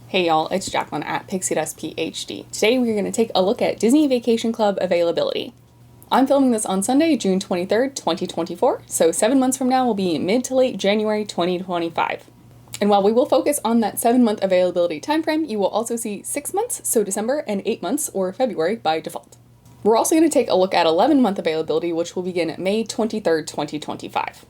Hey y'all, it's Jacqueline at Pixie Dust PhD. Today we're going to take a look at Disney Vacation Club availability. I'm filming this on Sunday, June 23rd, 2024, so 7 months from now will be mid to late January 2025. And while we will focus on that 7-month availability timeframe, you will also see 6 months, so December, and 8 months, or February, by default. We're also going to take a look at 11-month availability, which will begin May 23rd, 2025.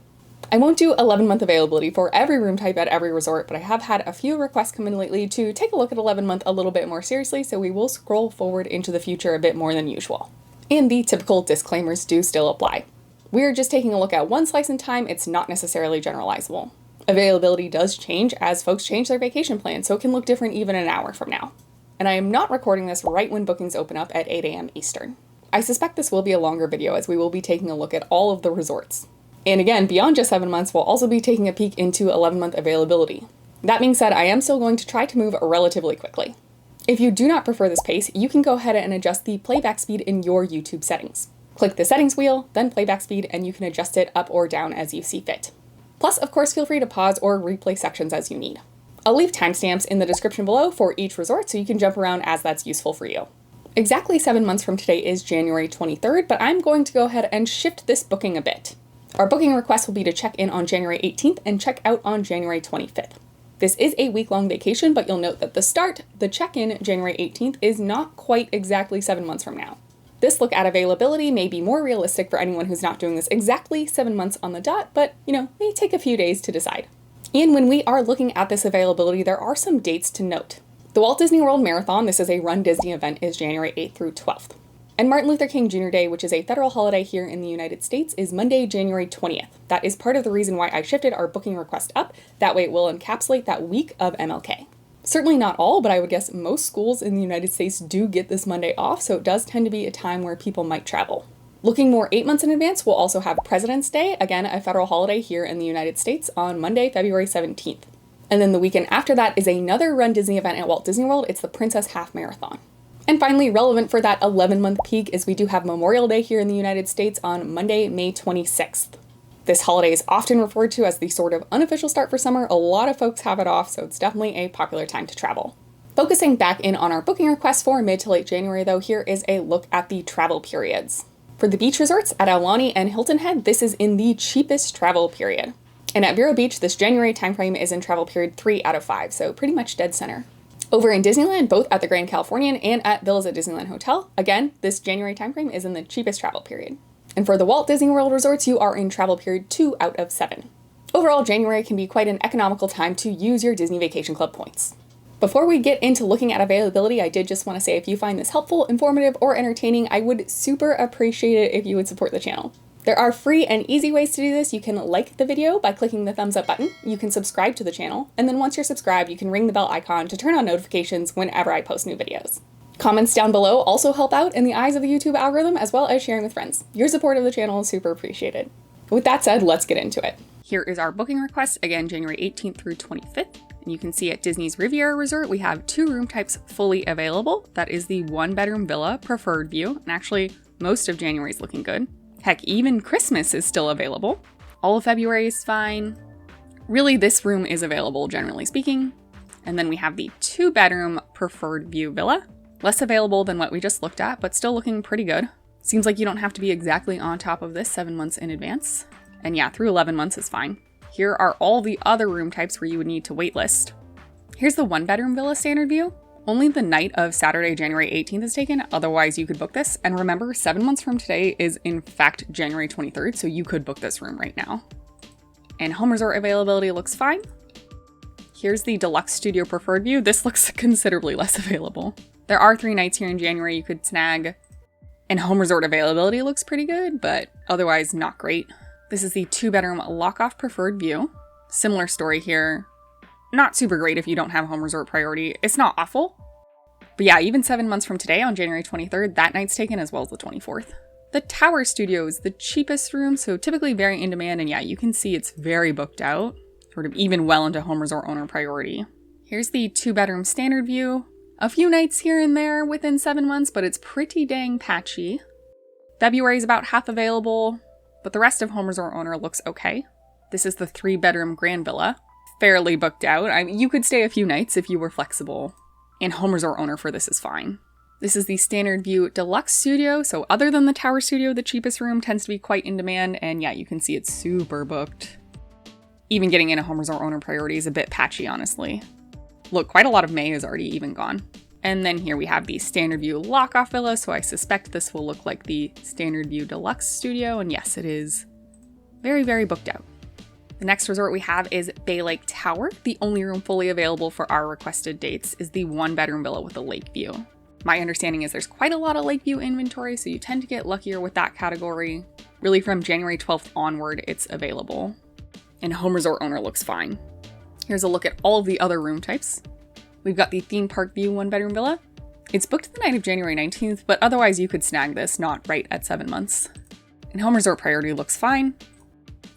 I won't do 11-month availability for every room type at every resort, but I have had a few requests come in lately to take a look at 11-month a little bit more seriously, so we will scroll forward into the future a bit more than usual. And the typical disclaimers do still apply. We're just taking a look at one slice in time, it's not necessarily generalizable. Availability does change as folks change their vacation plans, so it can look different even an hour from now. And I am not recording this right when bookings open up at 8 a.m. Eastern. I suspect this will be a longer video as we will be taking a look at all of the resorts. And again, beyond just 7 months, we'll also be taking a peek into 11-month availability. That being said, I am still going to try to move relatively quickly. If you do not prefer this pace, you can go ahead and adjust the playback speed in your YouTube settings. Click the settings wheel, then playback speed, and you can adjust it up or down as you see fit. Plus, of course, feel free to pause or replay sections as you need. I'll leave timestamps in the description below for each resort so you can jump around as that's useful for you. Exactly 7 months from today is January 23rd, but I'm going to go ahead and shift this booking a bit. Our booking request will be to check in on January 18th and check out on January 25th. This is a week-long vacation, but you'll note that the check-in January 18th is not quite exactly 7 months from now. This look at availability may be more realistic for anyone who's not doing this exactly 7 months on the dot, but, may take a few days to decide. And when we are looking at this availability, there are some dates to note. The Walt Disney World Marathon, this is a runDisney event, is January 8th through 12th. And Martin Luther King Jr. Day, which is a federal holiday here in the United States, is Monday, January 20th. That is part of the reason why I shifted our booking request up. That way it will encapsulate that week of MLK. Certainly not all, but I would guess most schools in the United States do get this Monday off, so it does tend to be a time where people might travel. Looking more 8 months in advance, we'll also have President's Day, again a federal holiday here in the United States, on Monday, February 17th. And then the weekend after that is another runDisney event at Walt Disney World. It's the Princess Half Marathon. And finally, relevant for that 11-month peak is we do have Memorial Day here in the United States on Monday, May 26th. This holiday is often referred to as the sort of unofficial start for summer. A lot of folks have it off, so it's definitely a popular time to travel. Focusing back in on our booking request for mid to late January though, here is a look at the travel periods. For the beach resorts at Aulani and Hilton Head, this is in the cheapest travel period. And at Vero Beach, this January timeframe is in travel period 3 out of 5, so pretty much dead center. Over in Disneyland, both at the Grand Californian and at Villas at Disneyland Hotel, again, this January timeframe is in the cheapest travel period. And for the Walt Disney World resorts, you are in travel period 2 out of 7. Overall, January can be quite an economical time to use your Disney Vacation Club points. Before we get into looking at availability, I did just want to say if you find this helpful, informative, or entertaining, I would super appreciate it if you would support the channel. There are free and easy ways to do this. You can like the video by clicking the thumbs up button. You can subscribe to the channel. And then once you're subscribed, you can ring the bell icon to turn on notifications whenever I post new videos. Comments down below also help out in the eyes of the YouTube algorithm, as well as sharing with friends. Your support of the channel is super appreciated. With that said, let's get into it. Here is our booking request, again, January 18th through 25th. And you can see at Disney's Riviera Resort, we have 2 room types fully available. That is the 1-bedroom villa preferred view. And actually, most of January is looking good. Heck, even Christmas is still available. All of February is fine. Really, this room is available, generally speaking. And then we have the 2-bedroom preferred view villa. Less available than what we just looked at, but still looking pretty good. Seems like you don't have to be exactly on top of this 7 months in advance. And yeah, through 11 months is fine. Here are all the other room types where you would need to waitlist. Here's the 1-bedroom villa standard view. Only the night of Saturday, January 18th is taken, otherwise you could book this. And remember, 7 months from today is in fact January 23rd, so you could book this room right now. And home resort availability looks fine. Here's the deluxe studio preferred view. This looks considerably less available. There are 3 nights here in January you could snag. And home resort availability looks pretty good, but otherwise not great. This is the 2-bedroom lock-off preferred view. Similar story here. Not super great if you don't have home resort priority. It's not awful. But yeah, even 7 months from today on January 23rd, that night's taken as well as the 24th. The Tower Studio is the cheapest room, so typically very in demand. And yeah, you can see it's very booked out, sort of even well into home resort owner priority. Here's the 2-bedroom standard view. A few nights here and there within 7 months, but it's pretty dang patchy. February is about half available, but the rest of home resort owner looks okay. This is the 3-bedroom Grand Villa. fairly booked out. You could stay a few nights if you were flexible, and home resort owner for this is fine. This is the Standard View Deluxe Studio, so other than the Tower Studio, the cheapest room tends to be quite in demand, and yeah, you can see it's super booked. Even getting in a home resort owner priority is a bit patchy, honestly. Look, quite a lot of May is already even gone. And then here we have the Standard View Lock-Off Villa, so I suspect this will look like the Standard View Deluxe Studio, and yes, it is very, very booked out. The next resort we have is Bay Lake Tower. The only room fully available for our requested dates is the 1-bedroom villa with a lake view. My understanding is there's quite a lot of lake view inventory, so you tend to get luckier with that category. Really from January 12th onward, it's available. And home resort owner looks fine. Here's a look at all of the other room types. We've got the Theme Park View 1-bedroom villa. It's booked the night of January 19th, but otherwise you could snag this, not right at 7 months. And home resort priority looks fine.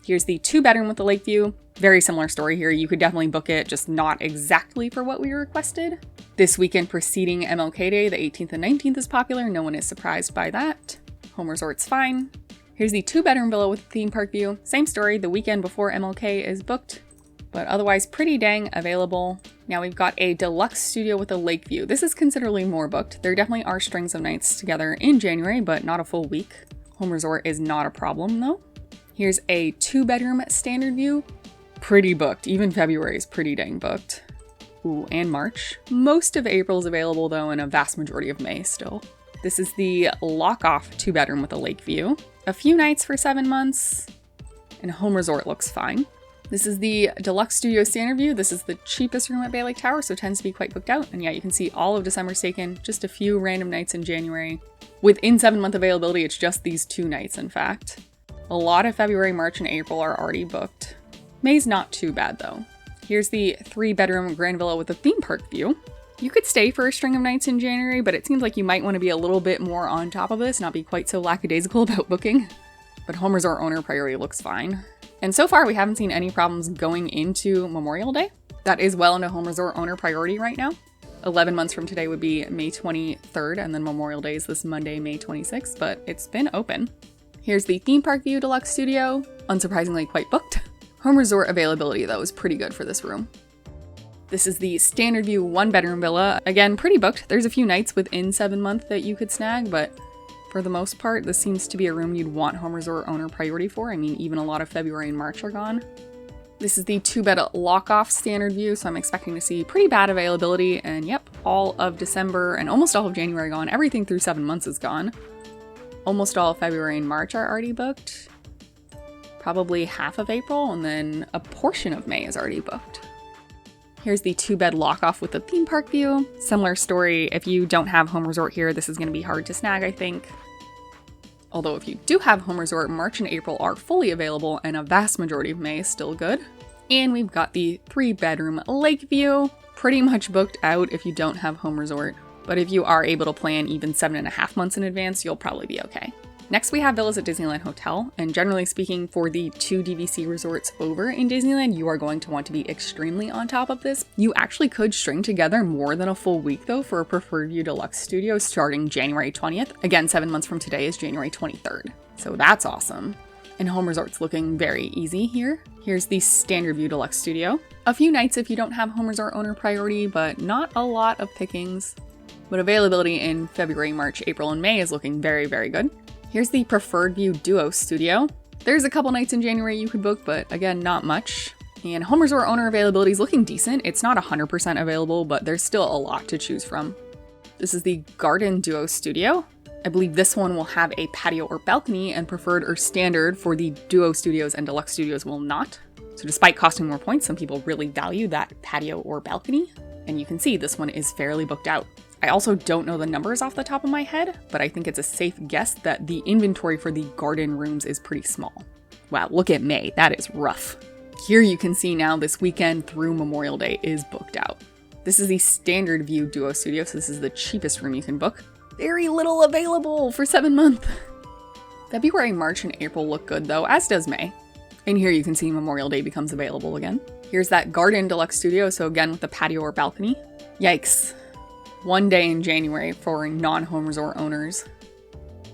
Here's the 2-bedroom with the lake view. Very similar story here. You could definitely book it, just not exactly for what we requested. This weekend preceding MLK Day, the 18th and 19th is popular. No one is surprised by that. Home resort's fine. Here's the 2-bedroom villa with theme park view. Same story, the weekend before MLK is booked, but otherwise pretty dang available. Now we've got a deluxe studio with a lake view. This is considerably more booked. There definitely are strings of nights together in January, but not a full week. Home resort is not a problem though. Here's a 2-bedroom standard view. Pretty booked. Even February is pretty dang booked. Ooh, and March. Most of April's available though, and a vast majority of May still. This is the lock-off 2-bedroom with a lake view. A few nights for 7 months, and home resort looks fine. This is the deluxe studio standard view. This is the cheapest room at Bay Lake Tower, so tends to be quite booked out. And yeah, you can see all of December's taken, just a few random nights in January. Within 7-month availability, it's just these 2 nights, in fact. A lot of February, March, and April are already booked. May's not too bad though. Here's the 3-bedroom grand villa with a theme park view. You could stay for a string of nights in January, but it seems like you might want to be a little bit more on top of this, not be quite so lackadaisical about booking. But home resort owner priority looks fine. And so far we haven't seen any problems going into Memorial Day. That is well into home resort owner priority right now. 11 months from today would be May 23rd, and then Memorial Day is this Monday, May 26th, but it's been open. Here's the theme park view deluxe studio, unsurprisingly quite booked. Home resort availability though is pretty good for this room. This is the standard view 1-bedroom villa. Again, pretty booked. There's a few nights within 7 months that you could snag, but for the most part, this seems to be a room you'd want home resort owner priority for. I mean, even a lot of February and March are gone. This is the 2-bed lock-off standard view, so I'm expecting to see pretty bad availability. And yep, all of December and almost all of January gone. Everything through 7 months is gone. Almost all of February and March are already booked. Probably half of April, and then a portion of May is already booked. Here's the 2-bed lock-off with the theme park view. Similar story, if you don't have home resort here, this is going to be hard to snag, I think. Although if you do have home resort, March and April are fully available, and a vast majority of May is still good. And we've got the 3-bedroom lake view. Pretty much booked out if you don't have home resort. But if you are able to plan even 7.5 months in advance, you'll probably be okay. Next, we have villas at Disneyland Hotel, and generally speaking, for the 2 DVC resorts over in Disneyland, you are going to want to be extremely on top of this. You actually could string together more than a full week, though, for a Preferred View Deluxe Studio starting January 20th. Again, 7 months from today is January 23rd, so that's awesome. And home resort's looking very easy here. Here's the Standard View Deluxe Studio. A few nights if you don't have home resort owner priority, but not a lot of pickings. But availability in February, March, April, and May is looking very, very good. Here's the Preferred View Duo Studio. There's a couple nights in January you could book, but again, not much. And home resort owner availability is looking decent. It's not 100% available, but there's still a lot to choose from. This is the Garden Duo Studio. I believe this one will have a patio or balcony, and preferred or standard for the Duo Studios and Deluxe Studios will not. So despite costing more points, some people really value that patio or balcony. And you can see this one is fairly booked out. I also don't know the numbers off the top of my head, but I think it's a safe guess that the inventory for the garden rooms is pretty small. Wow, look at May, that is rough. Here you can see now this weekend through Memorial Day is booked out. This is the Standard View Duo Studio, so this is the cheapest room you can book. Very little available for 7 months. February, March, and April look good though, as does May. And here you can see Memorial Day becomes available again. Here's that Garden Deluxe Studio, so again with the patio or balcony. Yikes. 1 day in January for non-home resort owners.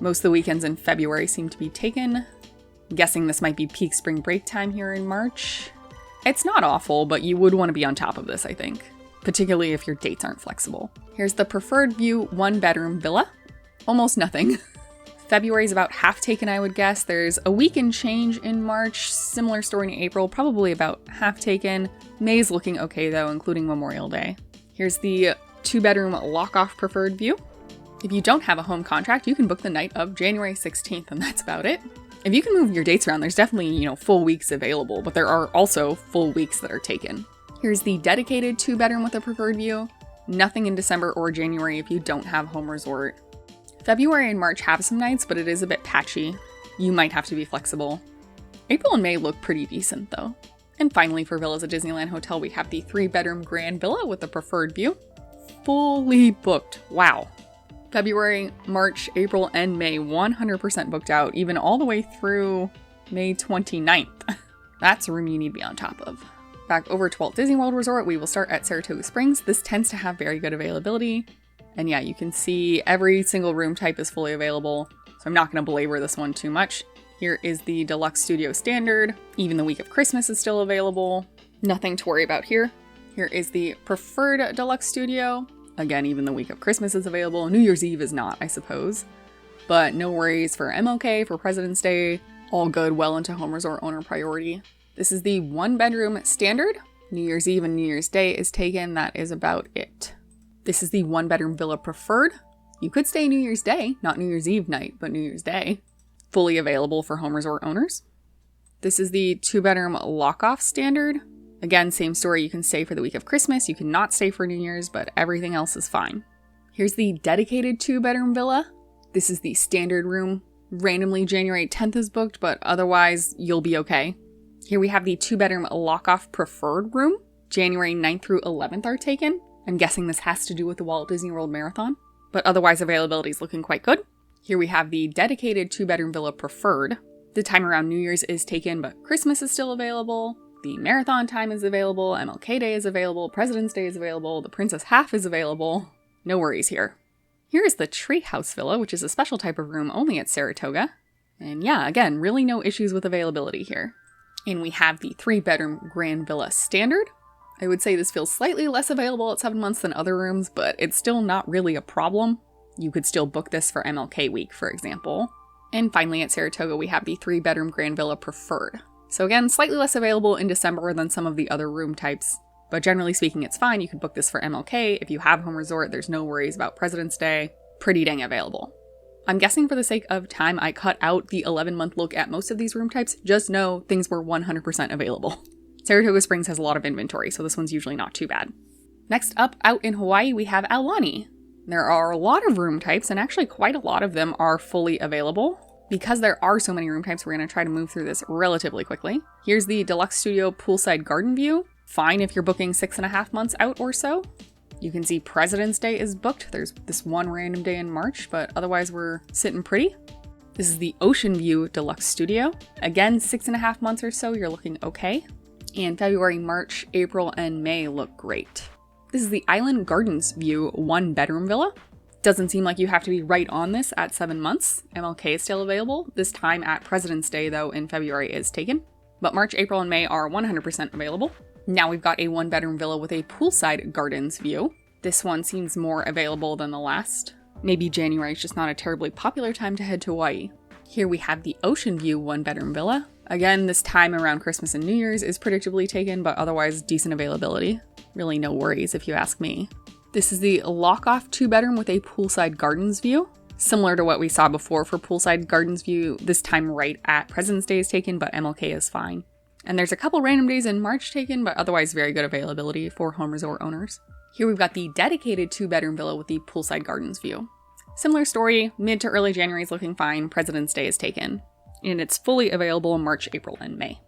Most of the weekends in February seem to be taken. I'm guessing this might be peak spring break time here in March. It's not awful, but you would want to be on top of this, I think, particularly if your dates aren't flexible. Here's the preferred view 1-bedroom villa. Almost nothing. February's about half taken, I would guess. There's a week and change in March, similar story in April, probably about half taken. May's looking okay though, including Memorial Day. Here's the 2-bedroom lock-off preferred view. If you don't have a home contract, you can book the night of January 16th, and that's about it. If you can move your dates around, there's definitely, full weeks available, but there are also full weeks that are taken. Here's the dedicated 2-bedroom with a preferred view. Nothing in December or January if you don't have home resort. February and March have some nights, but it is a bit patchy. You might have to be flexible. April and May look pretty decent though. And finally, for villas at Disneyland Hotel, we have the 3-bedroom grand villa with a preferred view. Fully booked. Wow. February, March, April, and May 100% booked out, even all the way through May 29th. That's a room you need to be on top of. Back over to Walt Disney World Resort, we will start at Saratoga Springs. This tends to have very good availability. And yeah, you can see every single room type is fully available, so I'm not going to belabor this one too much. Here is the Deluxe Studio Standard. Even the week of Christmas is still available. Nothing to worry about here. Here is the Preferred Deluxe Studio. Again, even the week of Christmas is available. New Year's Eve is not, I suppose. But no worries for MLK, for President's Day. All good, well into home resort owner priority. This is the 1-bedroom standard. New Year's Eve and New Year's Day is taken. That is about it. This is the 1-bedroom villa preferred. You could stay New Year's Day, not New Year's Eve night, but New Year's Day. Fully available for home resort owners. This is the 2-bedroom lock-off standard. Again, same story, you can stay for the week of Christmas, you cannot stay for New Year's, but everything else is fine. Here's the dedicated 2-bedroom villa. This is the standard room. Randomly January 10th is booked, but otherwise you'll be okay. Here we have the 2-bedroom lock-off preferred room. January 9th through 11th are taken. I'm guessing this has to do with the Walt Disney World Marathon, but otherwise availability is looking quite good. Here we have the dedicated 2-bedroom villa preferred. The time around New Year's is taken, but Christmas is still available. The marathon time is available. MLK Day is available. President's Day is available. The Princess Half is available. No worries here. Here is the Treehouse Villa, which is a special type of room only at Saratoga. And yeah, again, really no issues with availability here. And we have the 3-bedroom Grand Villa Standard. I would say this feels slightly less available at 7 months than other rooms, but it's still not really a problem. You could still book this for MLK week, for example. And finally at Saratoga, we have the 3-bedroom Grand Villa Preferred. So again, slightly less available in December than some of the other room types, but generally speaking, it's fine. You could book this for MLK. If you have home resort, there's no worries about President's Day. Pretty dang available. I'm guessing for the sake of time, I cut out the 11-month look at most of these room types. Just know things were 100% available. Saratoga Springs has a lot of inventory, so this one's usually not too bad. Next up, out in Hawaii, we have Aulani. There are a lot of room types, and actually quite a lot of them are fully available. Because there are so many room types, we're going to try to move through this relatively quickly. Here's the Deluxe Studio Poolside Garden View. Fine if you're booking 6.5 months out or so. You can see President's Day is booked. There's this one random day in March, but otherwise we're sitting pretty. This is the Ocean View Deluxe Studio. Again, 6.5 months or so, you're looking okay. And February, March, April, and May look great. This is the Island Gardens View 1-bedroom villa. Doesn't seem like you have to be right on this at 7 months. MLK is still available. This time at President's Day, though, in February is taken. But March, April, and May are 100% available. Now we've got a 1-bedroom villa with a poolside gardens view. This one seems more available than the last. Maybe January is just not a terribly popular time to head to Hawaii. Here we have the Ocean View 1-bedroom villa. Again, this time around Christmas and New Year's is predictably taken, but otherwise decent availability. Really no worries if you ask me. This is the lock-off 2-bedroom with a poolside gardens view. Similar to what we saw before for poolside gardens view, this time right at President's Day is taken, but MLK is fine. And there's a couple random days in March taken, but otherwise very good availability for home resort owners. Here we've got the dedicated 2-bedroom villa with the poolside gardens view. Similar story, mid to early January is looking fine, President's Day is taken. And it's fully available in March, April, and May.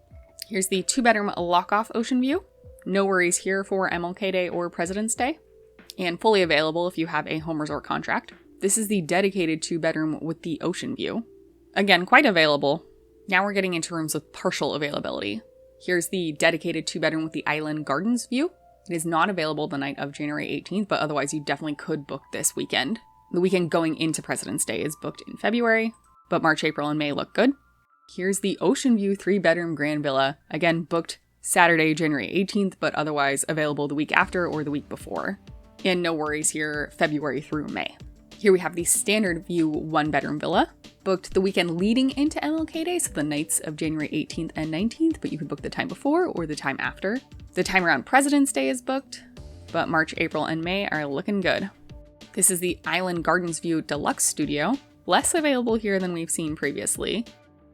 Here's the 2-bedroom lock-off ocean view. No worries here for MLK Day or President's Day. And fully available if you have a home resort contract. This is the dedicated 2-bedroom with the ocean view. Again, quite available. Now we're getting into rooms with partial availability. Here's the dedicated 2-bedroom with the Island Gardens view. It is not available the night of January 18th, but otherwise you definitely could book this weekend. The weekend going into President's Day is booked in February, but March, April, and May look good. Here's the Ocean View 3-bedroom Grand Villa. Again, booked Saturday, January 18th, but otherwise available the week after or the week before. And no worries here, February through May. Here we have the Standard View 1-bedroom villa, booked the weekend leading into MLK Day, so the nights of January 18th and 19th, but you can book the time before or the time after. The time around President's Day is booked, but March, April, and May are looking good. This is the Island Gardens View Deluxe Studio, less available here than we've seen previously,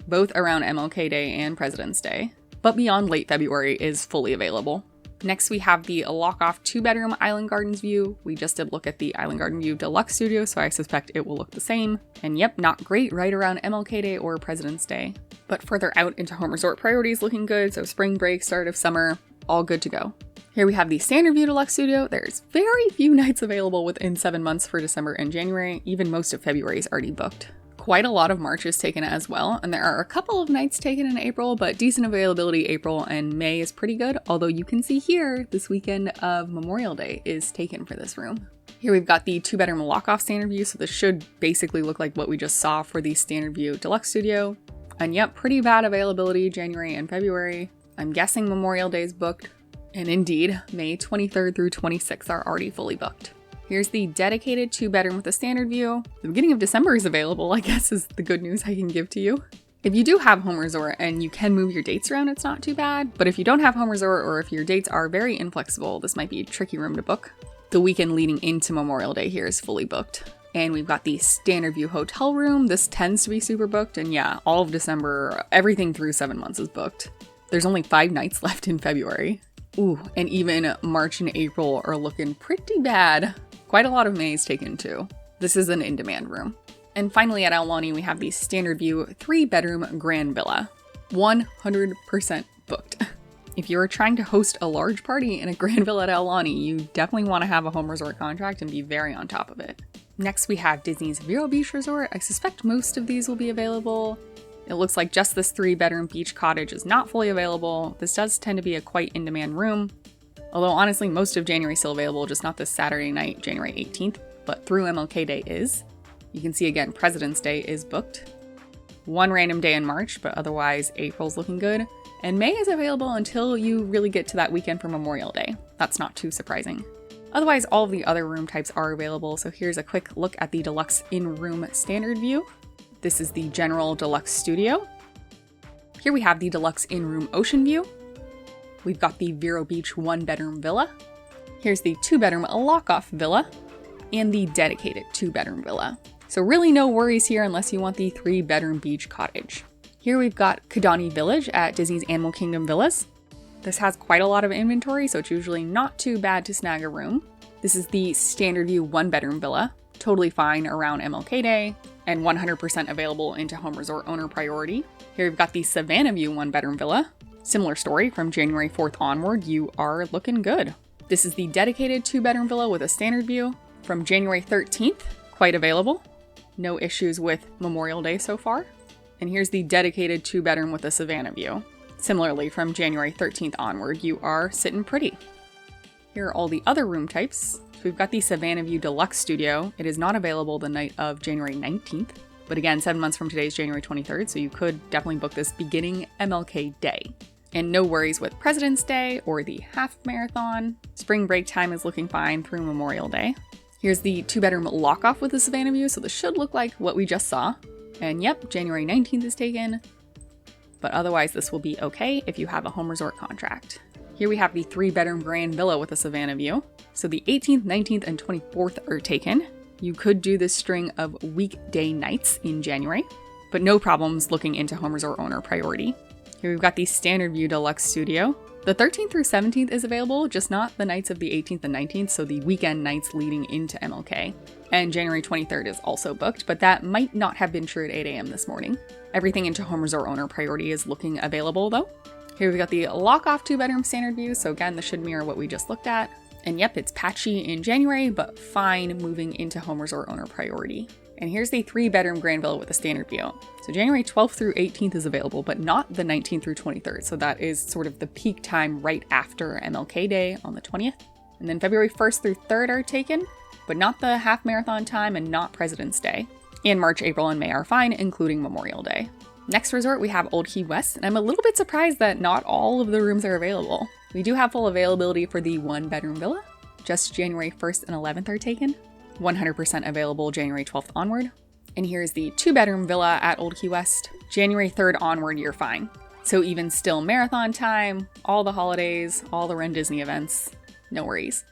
both around MLK Day and President's Day, but beyond late February is fully available. Next, we have the lock-off 2-bedroom Island Gardens View. We just did look at the Island Garden View Deluxe Studio, so I suspect it will look the same. And yep, not great right around MLK Day or President's Day. But further out into home resort priorities looking good, so spring break, start of summer, all good to go. Here we have the Standard View Deluxe Studio. There's very few nights available within 7 months for December and January. Even most of February is already booked. Quite a lot of March is taken as well, and there are a couple of nights taken in April, but decent availability April and May is pretty good, although you can see here this weekend of Memorial Day is taken for this room. Here we've got the 2-bedroom lock-off Standard View, so this should basically look like what we just saw for the Standard View Deluxe Studio. And yep, pretty bad availability January and February. I'm guessing Memorial Day is booked, and indeed, May 23rd through 26th are already fully booked. Here's the dedicated 2-bedroom with a Standard View. The beginning of December is available, I guess, is the good news I can give to you. If you do have home resort and you can move your dates around, it's not too bad. But if you don't have home resort or if your dates are very inflexible, this might be a tricky room to book. The weekend leading into Memorial Day here is fully booked. And we've got the Standard View hotel room. This tends to be super booked. And yeah, all of December, everything through 7 months is booked. There's only 5 nights left in February. Ooh, and even March and April are looking pretty bad. Quite a lot of May is taken too. This is an in-demand room. And finally at Aulani, we have the Standard View 3-bedroom Grand Villa. 100% booked. If you're trying to host a large party in a Grand Villa at Aulani, you definitely want to have a home resort contract and be very on top of it. Next, we have Disney's Vero Beach Resort. I suspect most of these will be available. It looks like just this 3-bedroom beach cottage is not fully available. This does tend to be a quite in-demand room. Although honestly, most of January is still available, just not this Saturday night, January 18th, but through MLK Day is. You can see again, President's Day is booked. One random day in March, but otherwise April's looking good. And May is available until you really get to that weekend for Memorial Day. That's not too surprising. Otherwise, all of the other room types are available, so here's a quick look at the Deluxe In-Room Standard View. This is the General Deluxe Studio. Here we have the Deluxe In-Room Ocean View. We've got the Vero Beach 1-bedroom villa. Here's the 2-bedroom lock-off villa and the dedicated 2-bedroom villa. So really no worries here unless you want the 3-bedroom beach cottage. Here we've got Kidani Village at Disney's Animal Kingdom Villas. This has quite a lot of inventory, so it's usually not too bad to snag a room. This is the Standard View 1-bedroom villa, totally fine around MLK Day, and 100% available into home resort owner priority. Here we've got the Savannah View 1-bedroom villa. Similar story, from January 4th onward, you are looking good. This is the dedicated 2-bedroom villa with a Standard View. From January 13th, quite available. No issues with Memorial Day so far. And here's the dedicated 2-bedroom with a Savannah View. Similarly, from January 13th onward, you are sitting pretty. Here are all the other room types. So we've got the Savannah View Deluxe Studio. It is not available the night of January 19th. But again, 7 months from today is January 23rd, so you could definitely book this beginning MLK Day. And no worries with President's Day or the half marathon. Spring break time is looking fine through Memorial Day. Here's the 2-bedroom lock-off with the Savannah View, so this should look like what we just saw. And yep, January 19th is taken. But otherwise, this will be okay if you have a home resort contract. Here we have the 3-bedroom Grand Villa with a Savannah View. So the 18th, 19th, and 24th are taken. You could do this string of weekday nights in January, but no problems looking into home resort owner priority. Here we've got the Standard View Deluxe Studio. The 13th through 17th is available, just not the nights of the 18th and 19th, so the weekend nights leading into MLK. And January 23rd is also booked, but that might not have been true at 8 a.m. this morning. Everything into home resort owner priority is looking available though. Here we've got the lock-off 2-bedroom Standard View, so again, this should mirror what we just looked at. And yep, it's patchy in January, but fine moving into home resort owner priority. And here's the 3-bedroom Grand Villa with a Standard View. So January 12th through 18th is available, but not the 19th through 23rd. So that is sort of the peak time right after MLK Day on the 20th. And then February 1st through 3rd are taken, but not the half marathon time and not President's Day. And March, April, and May are fine, including Memorial Day. Next resort, we have Old Key West, and I'm a little bit surprised that not all of the rooms are available. We do have full availability for the 1-bedroom villa. Just January 1st and 11th are taken. 100% available January 12th onward. And here's the 2-bedroom villa at Old Key West. January 3rd onward, you're fine. So even still marathon time, all the holidays, all the runDisney events, no worries.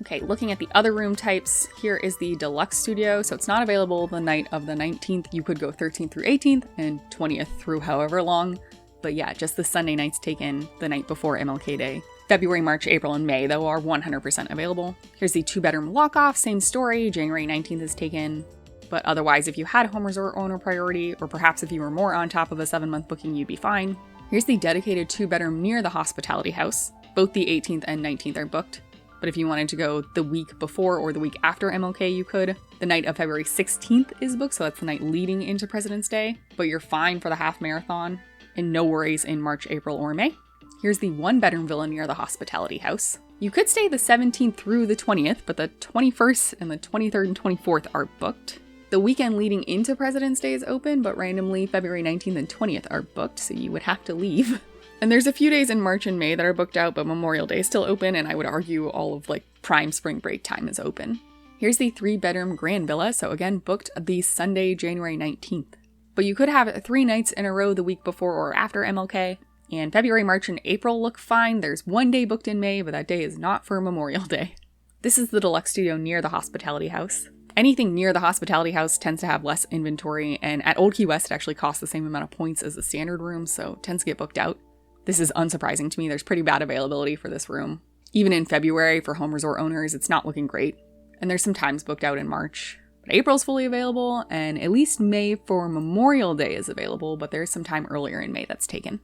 Okay, looking at the other room types, here is the deluxe studio. So it's not available the night of the 19th. You could go 13th through 18th and 20th through however long. But yeah, just the Sunday nights taken the night before MLK Day. February, March, April, and May, though, are 100% available. Here's the 2-bedroom lock-off, same story. January 19th is taken. But otherwise, if you had home resort owner priority, or perhaps if you were more on top of a 7-month booking, you'd be fine. Here's the dedicated 2-bedroom near the hospitality house. Both the 18th and 19th are booked. But if you wanted to go the week before or the week after MLK, you could. The night of February 16th is booked, so that's the night leading into President's Day. But you're fine for the half marathon, and no worries in March, April, or May. Here's the 1-bedroom villa near the hospitality house. You could stay the 17th through the 20th, but the 21st and the 23rd and 24th are booked. The weekend leading into President's Day is open, but randomly February 19th and 20th are booked, so you would have to leave. And there's a few days in March and May that are booked out, but Memorial Day is still open, and I would argue all of prime spring break time is open. Here's the 3-bedroom grand villa, so again, booked the Sunday, January 19th. But you could have 3 nights in a row the week before or after MLK, and February, March, and April look fine. There's 1 day booked in May, but that day is not for Memorial Day. This is the deluxe studio near the hospitality house. Anything near the hospitality house tends to have less inventory, and at Old Key West it actually costs the same amount of points as the standard room, so it tends to get booked out. This is unsurprising to me. There's pretty bad availability for this room. Even in February, for home resort owners, it's not looking great. And there's some times booked out in March. But April's fully available, and at least May for Memorial Day is available, but there's some time earlier in May that's taken.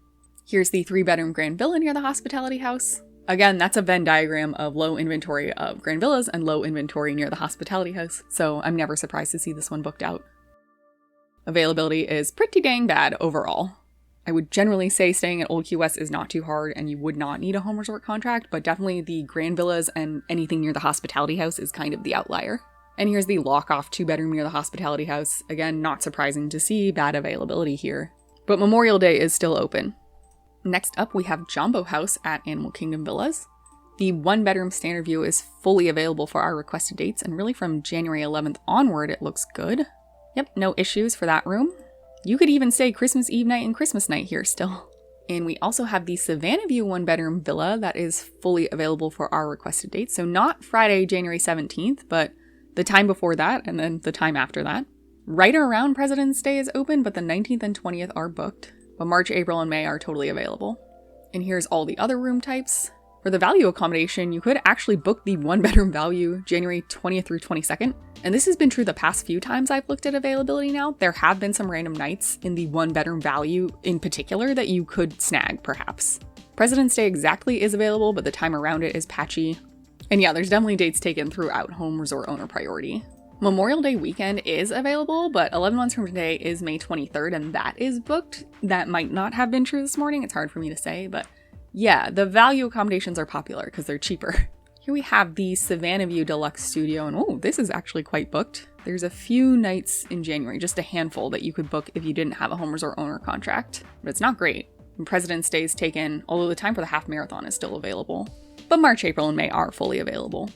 Here's the 3-bedroom grand villa near the hospitality house. Again, that's a Venn diagram of low inventory of grand villas and low inventory near the hospitality house, so I'm never surprised to see this one booked out. Availability is pretty dang bad overall. I would generally say staying at Old Key West is not too hard and you would not need a home resort contract, but definitely the grand villas and anything near the hospitality house is kind of the outlier. And here's the lock-off 2-bedroom near the hospitality house. Again, not surprising to see bad availability here. But Memorial Day is still open. Next up, we have Jambo House at Animal Kingdom Villas. The 1-bedroom standard view is fully available for our requested dates, and really from January 11th onward, it looks good. Yep, no issues for that room. You could even stay Christmas Eve night and Christmas night here still. And we also have the Savannah View 1-bedroom villa that is fully available for our requested dates. So not Friday, January 17th, but the time before that and then the time after that. Right around President's Day is open, but the 19th and 20th are booked. But March, April, and May are totally available. And here's all the other room types. For the value accommodation, you could actually book the 1-bedroom value January 20th through 22nd. And this has been true the past few times I've looked at availability now. There have been some random nights in the 1-bedroom value in particular that you could snag, perhaps. President's Day exactly is available, but the time around it is patchy. And yeah, there's definitely dates taken throughout home resort owner priority. Memorial Day weekend is available, but 11 months from today is May 23rd, and that is booked. That might not have been true this morning. It's hard for me to say, but yeah, the value accommodations are popular because they're cheaper. Here we have the Savannah View Deluxe Studio, and oh, this is actually quite booked. There's a few nights in January, just a handful that you could book if you didn't have a home resort owner contract, but it's not great. And President's Day is taken, although the time for the half marathon is still available. But March, April, and May are fully available.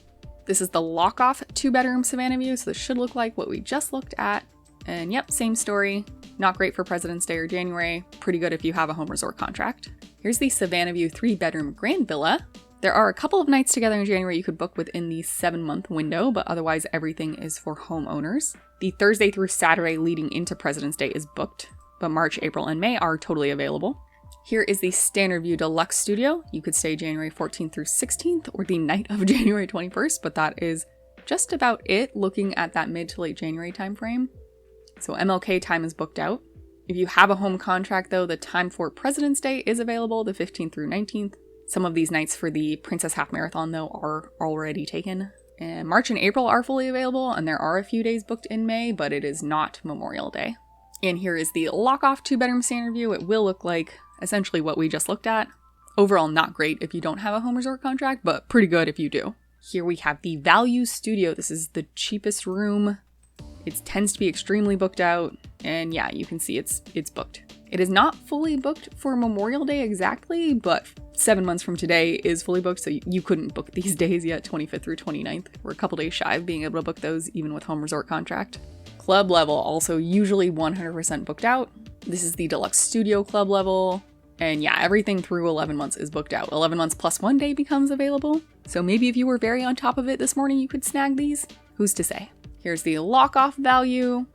This is the lock-off 2-bedroom Savannah View, so this should look like what we just looked at. And yep, same story. Not great for President's Day or January. Pretty good if you have a home resort contract. Here's the Savannah View 3-bedroom grand villa. There are a couple of nights together in January you could book within the 7-month window, but otherwise everything is for homeowners. The Thursday through Saturday leading into President's Day is booked, but March, April, and May are totally available. Here is the Standard View Deluxe Studio. You could stay January 14th through 16th or the night of January 21st, but that is just about it looking at that mid to late January timeframe. So MLK time is booked out. If you have a home contract though, the time for President's Day is available, the 15th through 19th. Some of these nights for the Princess Half Marathon though are already taken. And March and April are fully available, and there are a few days booked in May, but it is not Memorial Day. And here is the lock-off 2-bedroom standard view. It will look like essentially what we just looked at. Overall, not great if you don't have a home resort contract, but pretty good if you do. Here we have the Value Studio. This is the cheapest room It tends to be extremely booked out, and yeah, you can see it's booked. It is not fully booked for Memorial Day exactly, but 7 months from today is fully booked, so you couldn't book these days yet, 25th through 29th. We're a couple days shy of being able to book those, even with home resort contract. Club level, also usually 100% booked out. This is the deluxe studio club level, and yeah, everything through 11 months is booked out. 11 months plus 1 day becomes available, so maybe if you were very on top of it this morning, you could snag these. Who's to say? Here's the lock-off value.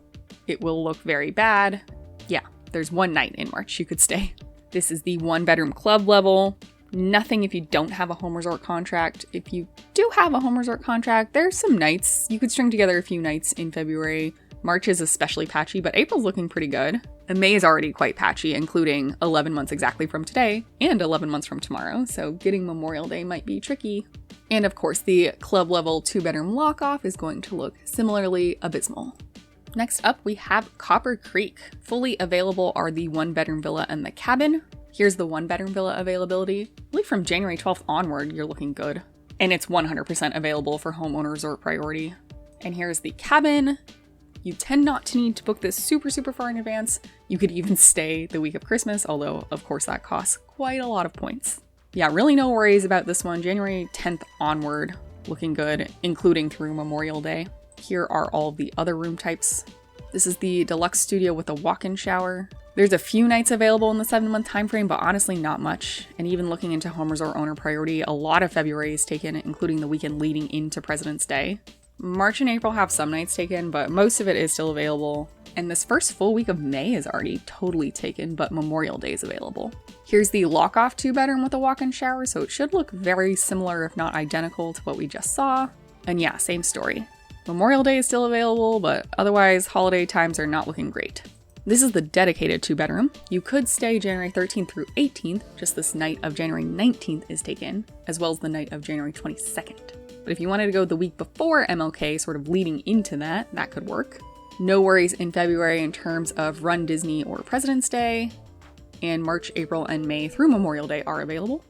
It will look very bad. Yeah. There's 1 night in March you could stay. This is the 1-bedroom club level. Nothing if you don't have a home resort contract. If you do have a home resort contract, there's some nights. You could string together a few nights in February. March is especially patchy, but April's looking pretty good. And May is already quite patchy, including 11 months exactly from today and 11 months from tomorrow. So getting Memorial Day might be tricky. And of course, the club level 2-bedroom lock-off is going to look similarly abysmal. Next up, we have Copper Creek. Fully available are the 1-bedroom villa and the cabin. Here's the 1-bedroom villa availability. I believe from January 12th onward, you're looking good. And it's 100% available for homeowner resort priority. And here's the cabin. You tend not to need to book this super far in advance. You could even stay the week of Christmas, although of course that costs quite a lot of points. Yeah, really no worries about this one. January 10th onward, looking good, including through Memorial Day. Here are all of the other room types. This is the deluxe studio with a walk-in shower. There's a few nights available in the 7-month time frame, but honestly not much. And even looking into home resort owner priority, a lot of February is taken, including the weekend leading into President's Day. March and April have some nights taken, but most of it is still available. And this first full week of May is already totally taken, but Memorial Day is available. Here's the lock-off 2-bedroom with a walk-in shower, so it should look very similar, if not identical, to what we just saw. And yeah, same story. Memorial Day is still available, but otherwise holiday times are not looking great. This is the dedicated 2-bedroom. You could stay January 13th through 18th, just this night of January 19th is taken, as well as the night of January 22nd. But if you wanted to go the week before MLK, sort of leading into that could work. No worries in February in terms of runDisney or President's Day, and March, April, and May through Memorial Day are available.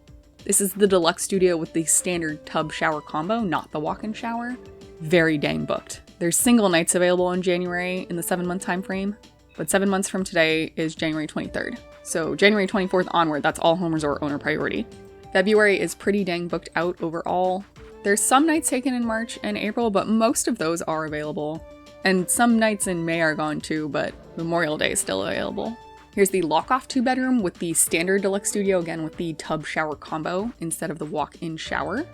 This is the deluxe studio with the standard tub shower combo, not the walk-in shower. Very dang booked. There's single nights available in January in the 7-month time frame, but 7 months from today is January 23rd. So January 24th onward, that's all home resort owner priority. February is pretty dang booked out overall. There's some nights taken in March and April, but most of those are available. And some nights in May are gone too, but Memorial Day is still available. Here's the lock-off 2-bedroom with the standard deluxe studio, again with the tub shower combo instead of the walk-in shower.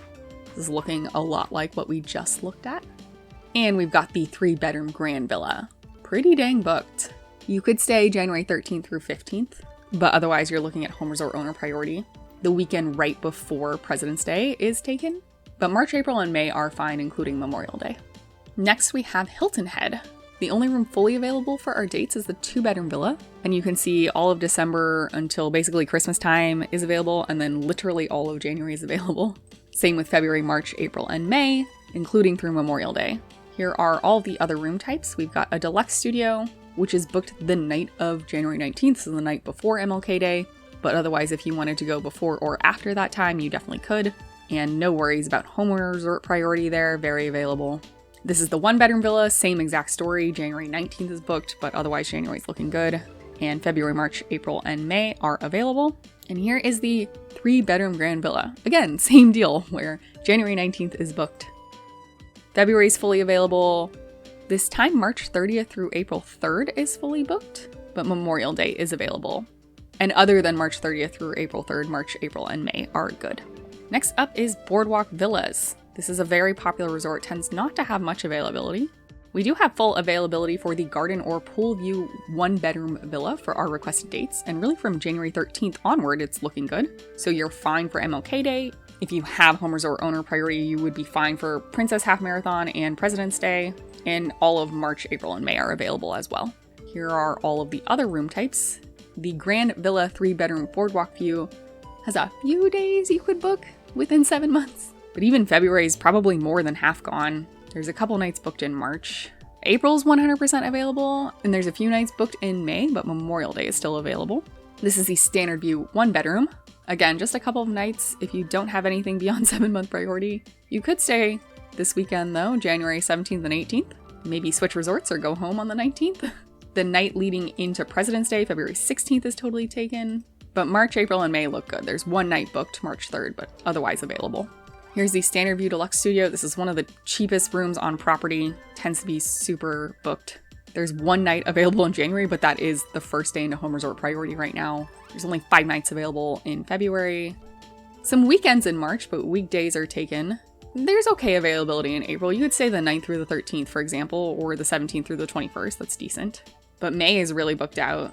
This is looking a lot like what we just looked at. And we've got the 3-bedroom grand villa. Pretty dang booked. You could stay January 13th through 15th, but otherwise you're looking at home resort owner priority. The weekend right before President's Day is taken, but March, April, and May are fine, including Memorial Day. Next we have Hilton Head. The only room fully available for our dates is the 2-bedroom villa, and you can see all of December until basically Christmas time is available, and then literally all of January is available. Same with February, March, April, and May, including through Memorial Day. Here are all the other room types. We've got a deluxe studio, which is booked the night of January 19th, so the night before MLK Day, but otherwise if you wanted to go before or after that time, you definitely could. And no worries about homeowner resort priority there, very available. This is the 1-bedroom villa, same exact story. January 19th is booked, but otherwise January's looking good. And February, March, April, and May are available. And here is the 3-bedroom grand villa. Again, same deal, where January 19th is booked. February is fully available. This time, March 30th through April 3rd is fully booked, but Memorial Day is available. And other than March 30th through April 3rd, March, April, and May are good. Next up is BoardWalk Villas. This is a very popular resort, tends not to have much availability. We do have full availability for the garden or pool view 1-bedroom villa for our requested dates, and really from January 13th onward, it's looking good. So you're fine for MLK Day. If you have home resort owner priority, you would be fine for Princess Half Marathon and President's Day, and all of March, April, and May are available as well. Here are all of the other room types. The Grand Villa 3-bedroom boardwalk view has a few days you could book within 7 months, but even February is probably more than half gone. There's a couple nights booked in March. April's 100% available, and there's a few nights booked in May, but Memorial Day is still available. This is the standard view 1-bedroom. Again, just a couple of nights if you don't have anything beyond 7-month priority. You could stay this weekend though, January 17th and 18th. Maybe switch resorts or go home on the 19th. The night leading into President's Day, February 16th, is totally taken. But March, April, and May look good. There's one night booked March 3rd, but otherwise available. Here's the Standard View Deluxe Studio. This is one of the cheapest rooms on property. Tends to be super booked. There's one night available in January, but that is the first day into home resort priority right now. There's only 5 nights available in February. Some weekends in March, but weekdays are taken. There's okay availability in April. You could say the 9th through the 13th, for example, or the 17th through the 21st. That's decent. But May is really booked out.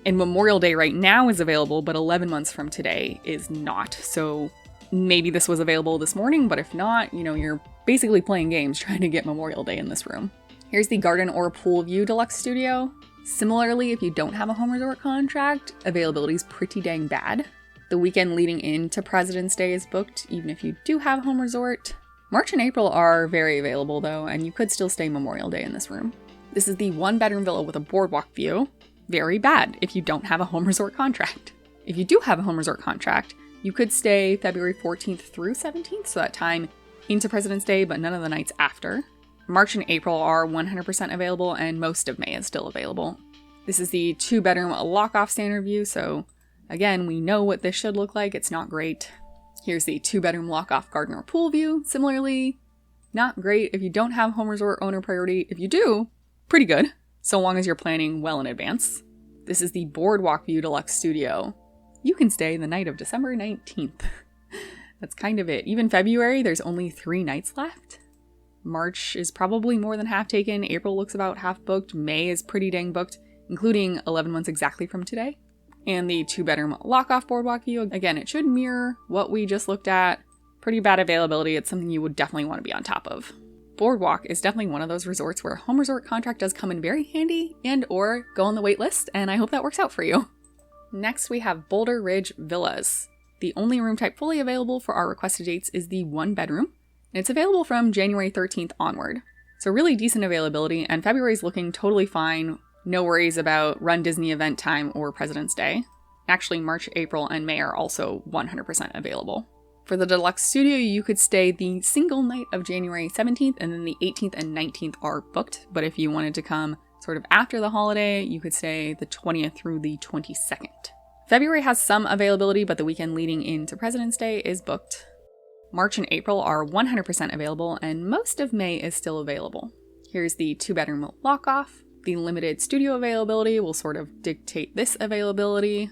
And Memorial Day right now is available, but 11 months from today is not. So maybe this was available this morning, but if not, you're basically playing games trying to get Memorial Day in this room. Here's the Garden or Pool View Deluxe Studio. Similarly, if you don't have a home resort contract, availability is pretty dang bad. The weekend leading into President's Day is booked, even if you do have a home resort. March and April are very available though, and you could still stay Memorial Day in this room. This is the 1-bedroom villa with a boardwalk view. Very bad if you don't have a home resort contract. If you do have a home resort contract, you could stay February 14th through 17th, so that time into President's Day, but none of the nights after. March and April are 100% available, and most of May is still available. This is the 2-bedroom lock-off standard view, so again, we know what this should look like. It's not great. Here's the 2-bedroom lock-off garden or pool view. Similarly, not great if you don't have home resort owner priority. If you do, pretty good, so long as you're planning well in advance. This is the BoardWalk View Deluxe Studio. You can stay the night of December 19th. That's kind of it. Even February, there's only 3 nights left. March is probably more than half taken. April looks about half booked. May is pretty dang booked, including 11 months exactly from today. And the 2-bedroom lock-off boardwalk view, again, it should mirror what we just looked at. Pretty bad availability. It's something you would definitely want to be on top of. Boardwalk is definitely one of those resorts where a home resort contract does come in very handy and or go on the wait list, and I hope that works out for you. Next, we have Boulder Ridge Villas. The only room type fully available for our requested dates is the 1-bedroom, and it's available from January 13th onward. So really decent availability, and February is looking totally fine. No worries about runDisney event time or President's Day. Actually, March, April, and May are also 100% available. For the deluxe studio, you could stay the single night of January 17th, and then the 18th and 19th are booked. But if you wanted to come sort of after the holiday, you could stay the 20th through the 22nd. February has some availability, but the weekend leading into President's Day is booked. March and April are 100% available, and most of May is still available. Here's the 2-bedroom lock-off. The limited studio availability will sort of dictate this availability.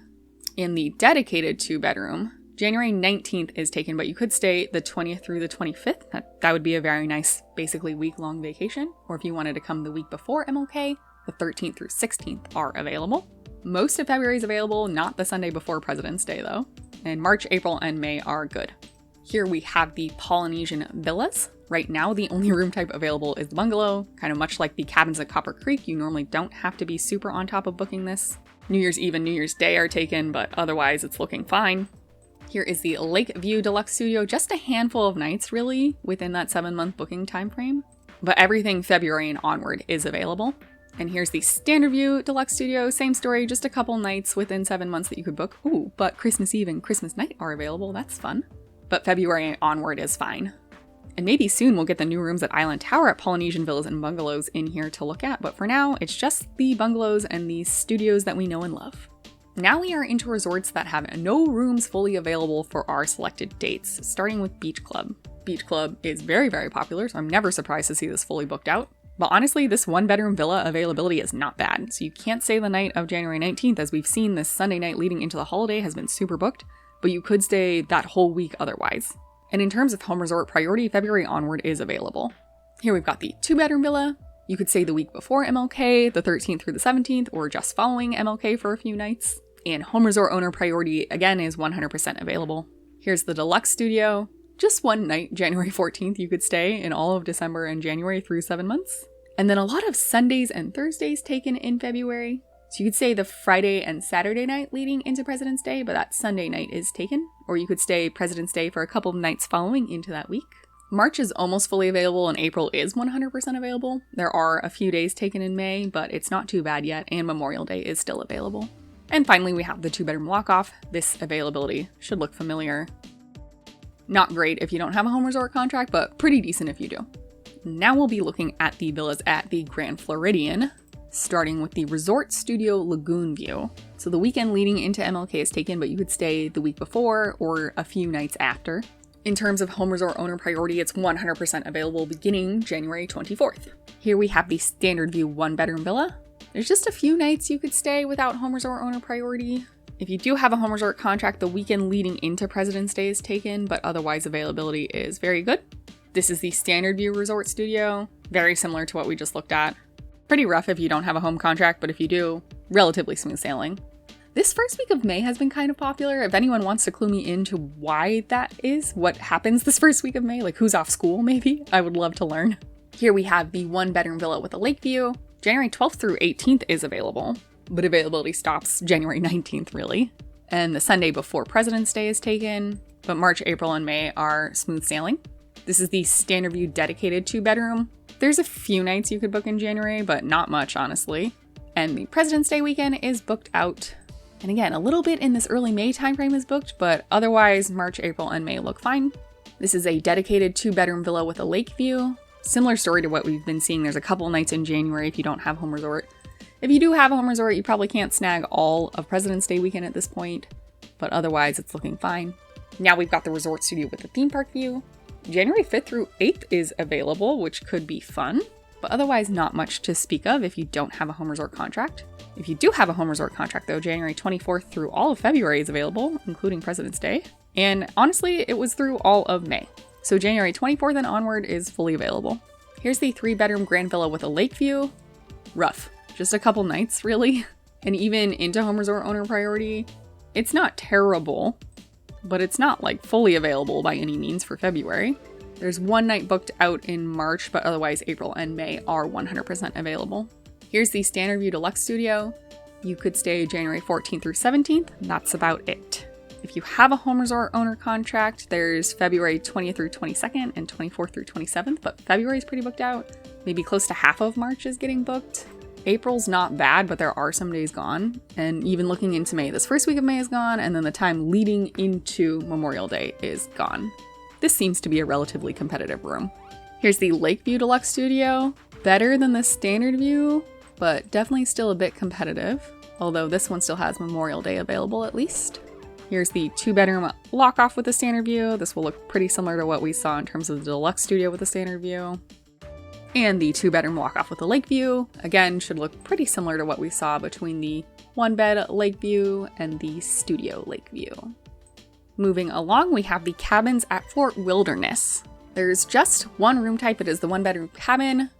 In the dedicated 2-bedroom, January 19th is taken, but you could stay the 20th through the 25th. That would be a very nice, basically week-long vacation. Or if you wanted to come the week before MLK, the 13th through 16th are available. Most of February is available, not the Sunday before President's Day though. And March, April, and May are good. Here we have the Polynesian Villas. Right now, the only room type available is the bungalow. Kind of much like the cabins at Copper Creek, you normally don't have to be super on top of booking this. New Year's Eve and New Year's Day are taken, but otherwise it's looking fine. Here is the Lake View Deluxe Studio, just a handful of nights really within that 7-month booking time frame. But everything February and onward is available. And here's the Standard View Deluxe Studio, same story, just a couple nights within 7 months that you could book. Ooh, but Christmas Eve and Christmas night are available, that's fun. But February onward is fine. And maybe soon we'll get the new rooms at Island Tower at Polynesian Villas and Bungalows in here to look at, but for now, it's just the bungalows and the studios that we know and love. Now we are into resorts that have no rooms fully available for our selected dates, starting with Beach Club. Beach Club is very, very popular, so I'm never surprised to see this fully booked out. But honestly, this 1-bedroom villa availability is not bad, so you can't stay the night of January 19th, as we've seen this Sunday night leading into the holiday has been super booked, but you could stay that whole week otherwise. And in terms of home resort priority, February onward is available. Here we've got the 2-bedroom villa. You could stay the week before MLK, the 13th through the 17th, or just following MLK for a few nights. And home resort owner priority, again, is 100% available. Here's the deluxe studio. Just one night, January 14th, you could stay in all of December and January through 7 months. And then a lot of Sundays and Thursdays taken in February. So you could stay the Friday and Saturday night leading into President's Day, but that Sunday night is taken. Or you could stay President's Day for a couple of nights following into that week. March is almost fully available and April is 100% available. There are a few days taken in May, but it's not too bad yet, and Memorial Day is still available. And finally, we have the 2-bedroom lock-off. This availability should look familiar. Not great if you don't have a home resort contract, but pretty decent if you do. Now we'll be looking at the villas at the Grand Floridian, starting with the Resort Studio Lagoon View. So the weekend leading into MLK is taken, but you could stay the week before or a few nights after. In terms of home resort owner priority, it's 100% available beginning January 24th. Here we have the Standard View 1-bedroom villa. There's just a few nights you could stay without home resort owner priority. If you do have a home resort contract, the weekend leading into President's Day is taken, but otherwise availability is very good. This is the Standard View Resort Studio, very similar to what we just looked at. Pretty rough if you don't have a home contract, but if you do, relatively smooth sailing. This first week of May has been kind of popular. If anyone wants to clue me into why that is, what happens this first week of May, like who's off school maybe, I would love to learn. Here we have the 1-bedroom villa with a lake view. January 12th through 18th is available, but availability stops January 19th really. And the Sunday before President's Day is taken, but March, April, and May are smooth sailing. This is the Standard View dedicated 2-bedroom. There's a few nights you could book in January, but not much honestly. And the President's Day weekend is booked out. And again, a little bit in this early May timeframe is booked, but otherwise March, April, and May look fine. This is a dedicated 2-bedroom villa with a lake view. Similar story to what we've been seeing. There's a couple nights in January if you don't have home resort. If you do have a home resort, you probably can't snag all of President's Day weekend at this point, but otherwise it's looking fine. Now we've got the resort studio with the theme park view. January 5th through 8th is available, which could be fun, but otherwise not much to speak of if you don't have a home resort contract. If you do have a home resort contract though, January 24th through all of February is available, including President's Day. And honestly, it was through all of May. So January 24th and onward is fully available. Here's the 3-bedroom grand villa with a lake view. Rough. Just a couple nights, really. And even into home resort owner priority, it's not terrible, but it's not like fully available by any means for February. There's 1 night booked out in March, but otherwise April and May are 100% available. Here's the Standard View Deluxe Studio. You could stay January 14th through 17th, and that's about it. If you have a home resort owner contract, there's February 20th through 22nd and 24th through 27th, but February is pretty booked out. Maybe close to half of March is getting booked. April's not bad, but there are some days gone. And even looking into May, this first week of May is gone, and then the time leading into Memorial Day is gone. This seems to be a relatively competitive room. Here's the Lakeview Deluxe Studio. Better than the Standard View, but definitely still a bit competitive, although this one still has Memorial Day available at least. Here's the 2-bedroom lock-off with the Standard View. This will look pretty similar to what we saw in terms of the Deluxe Studio with the Standard View. And the 2-bedroom lock-off with the lake view, again, should look pretty similar to what we saw between the 1-bed lake view and the studio lake view. Moving along, we have the cabins at Fort Wilderness. There's just one room type. It is the 1-bedroom cabin.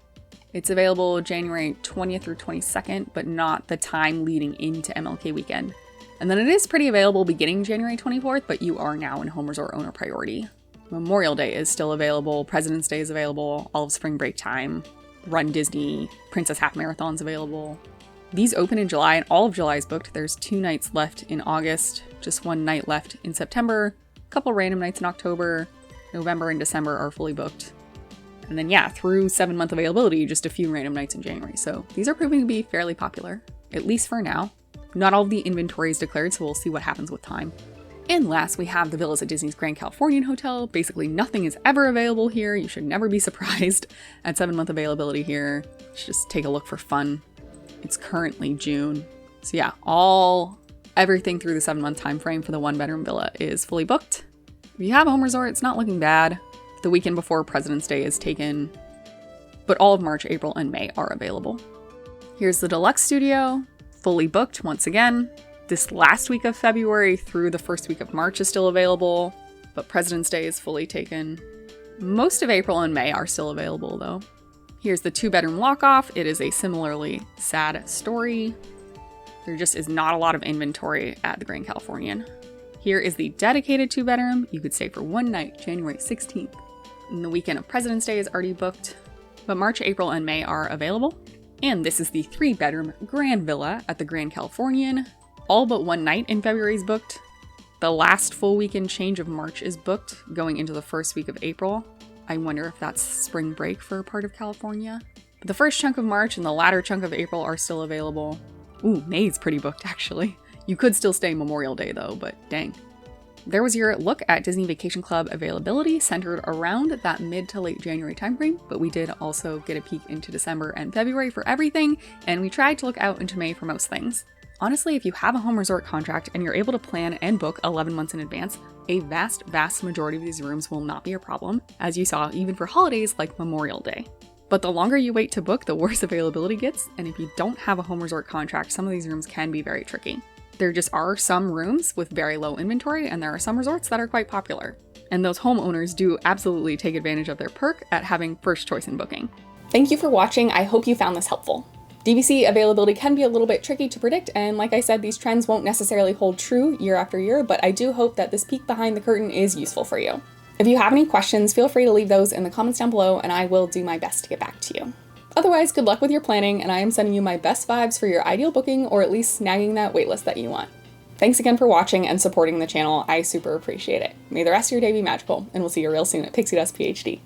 It's available January 20th through 22nd, but not the time leading into MLK weekend. And then it is pretty available beginning January 24th, but you are now in home resort owner priority. Memorial Day is still available, President's Day is available, all of spring break time, runDisney, Princess Half Marathon's available. These open in July and all of July is booked. There's 2 nights left in August, just 1 night left in September, a couple random nights in October, November and December are fully booked. And then yeah, through 7-month availability, just a few random nights in January. So these are proving to be fairly popular, at least for now. Not all of the inventory is declared, so we'll see what happens with time. And last, we have the villas at Disney's Grand Californian Hotel. Basically nothing is ever available here. You should never be surprised at 7-month availability here. Let's just take a look for fun. It's currently June. So yeah, everything through the 7-month time frame for the 1-bedroom villa is fully booked. If you have a home resort, it's not looking bad. The weekend before President's Day is taken, but all of March, April, and May are available. Here's the Deluxe Studio, fully booked once again. This last week of February through the first week of March is still available, but President's Day is fully taken. Most of April and May are still available though. Here's the 2-bedroom lock-off. It is a similarly sad story. There just is not a lot of inventory at the Grand Californian. Here is the dedicated 2-bedroom. You could stay for 1 night, January 16th. And the weekend of President's Day is already booked, but March, April, and May are available. And this is the 3-bedroom grand villa at the Grand Californian. All but 1 night in February is booked. The last full weekend change of March is booked, going into the first week of April. I wonder if that's spring break for a part of California. But the first chunk of March and the latter chunk of April are still available. Ooh, May's pretty booked actually. You could still stay Memorial Day though, but dang. There was your look at Disney Vacation Club availability centered around that mid to late January timeframe, but we did also get a peek into December and February for everything, and we tried to look out into May for most things. Honestly, if you have a home resort contract and you're able to plan and book 11 months in advance, a vast majority of these rooms will not be a problem, as you saw even for holidays like Memorial Day. But the longer you wait to book, the worse availability gets, and if you don't have a home resort contract, some of these rooms can be very tricky. There just are some rooms with very low inventory, and there are some resorts that are quite popular. And those homeowners do absolutely take advantage of their perk at having first choice in booking. Thank you for watching. I hope you found this helpful. DVC availability can be a little bit tricky to predict, and like I said, these trends won't necessarily hold true year after year, but I do hope that this peek behind the curtain is useful for you. If you have any questions, feel free to leave those in the comments down below, and I will do my best to get back to you. Otherwise, good luck with your planning, and I am sending you my best vibes for your ideal booking, or at least snagging that waitlist that you want. Thanks again for watching and supporting the channel. I super appreciate it. May the rest of your day be magical, and we'll see you real soon at Pixie Dust PhD.